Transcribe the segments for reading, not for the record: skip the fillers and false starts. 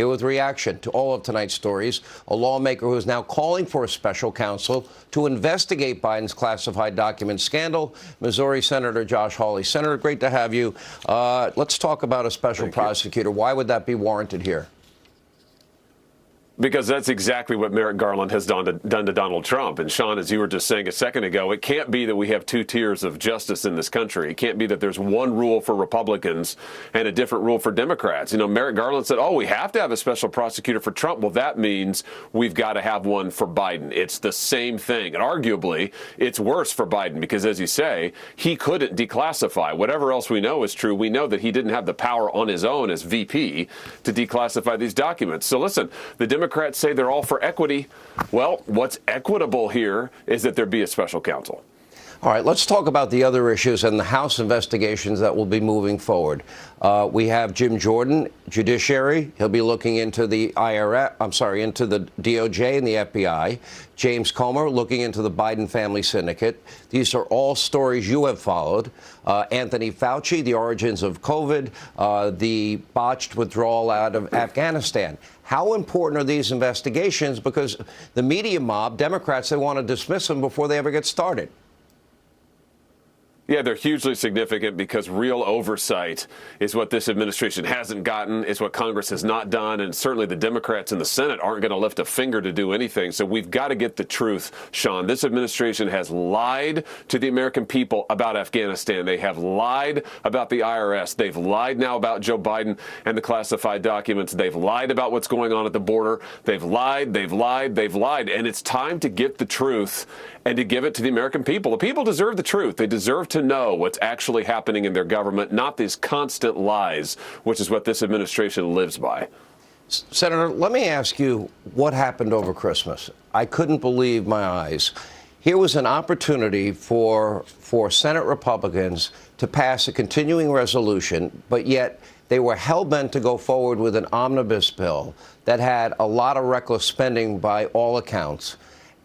Here with reaction to all of tonight's stories, a lawmaker who is now calling for a special counsel to investigate Biden's classified documents scandal, Missouri Senator Josh Hawley. Senator, great to have you. Let's talk about a special prosecutor. Why would that be warranted here? Because that's exactly what Merrick Garland has done to Donald Trump. And Sean, as you were just saying a second ago, it can't be that we have two tiers of justice in this country. It can't be that there's one rule for Republicans and a different rule for Democrats. You know, Merrick Garland said, oh, we have to have a special prosecutor for Trump. Well, that means we've got to have one for Biden. It's the same thing. And arguably, it's worse for Biden because, as you say, he couldn't declassify. Whatever else we know is true, we know that he didn't have the power on his own as VP to declassify these documents. So listen, the Democrats say they're all for equity. Well, what's equitable here is that there be a special counsel. All right, let's talk about the other issues and the House investigations that will be moving forward. We have Jim Jordan, Judiciary. He'll be looking into the into the DOJ and the FBI. James Comer looking into the Biden family syndicate. These are all stories you have followed. Anthony Fauci, the origins of COVID, the botched withdrawal out of Afghanistan. How important are these investigations? Because the media mob, Democrats, they want to dismiss them before they ever get started. Yeah, they're hugely significant because real oversight is what this administration hasn't gotten. It's what Congress has not done. And certainly the Democrats in the Senate aren't going to lift a finger to do anything. So we've got to get the truth, Sean. This administration has lied to the American people about Afghanistan. They have lied about the IRS. They've lied now about Joe Biden and the classified documents. They've lied about what's going on at the border. They've lied, they've lied, they've lied. And it's time to get the truth and to give it to the American people. The people deserve the truth. They deserve to know what's actually happening in their government, not these constant lies, which is what this administration lives by. Senator, let me ask you what happened over Christmas. I couldn't believe my eyes. Here was an opportunity for Senate Republicans to pass a continuing resolution, but yet they were hell-bent to go forward with an omnibus bill that had a lot of reckless spending by all accounts.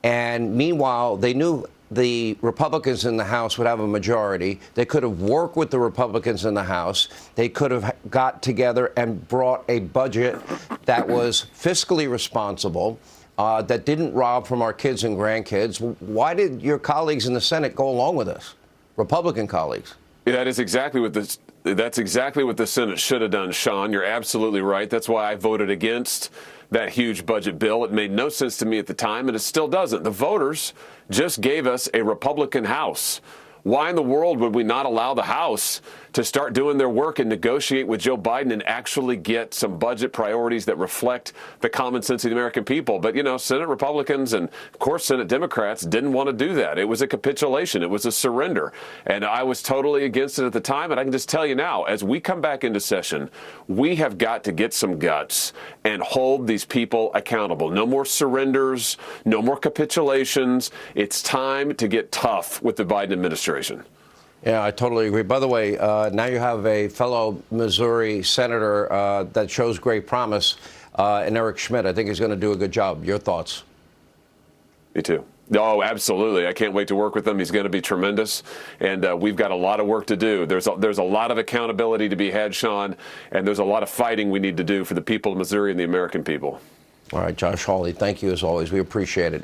And meanwhile, they knew the Republicans in the House would have a majority. They could have worked with the Republicans in the House. They could have got together and brought a budget that was fiscally responsible, that didn't rob from our kids and grandkids. Why did your colleagues in the Senate go along with this, Republican colleagues? That's exactly what the Senate should have done, Sean. You're absolutely right. That's why I voted against that huge budget bill. It made no sense to me at the time, and it still doesn't. The voters just gave us a Republican House. Why in the world would we not allow the House to start doing their work and negotiate with Joe Biden and actually get some budget priorities that reflect the common sense of the American people? But, you know, Senate Republicans and, of course, Senate Democrats didn't want to do that. It was a capitulation. It was a surrender. And I was totally against it at the time. And I can just tell you now, as we come back into session, we have got to get some guts and hold these people accountable. No more surrenders, no more capitulations. It's time to get tough with the Biden administration. Yeah, I totally agree. By the way, now you have a fellow Missouri senator that shows great promise, and Eric Schmidt. I think he's going to do a good job. Your thoughts? Me too. Oh, absolutely. I can't wait to work with him. He's going to be tremendous, and we've got a lot of work to do. There's a lot of accountability to be had, Sean, and there's a lot of fighting we need to do for the people of Missouri and the American people. All right, Josh Hawley, thank you as always. We appreciate it.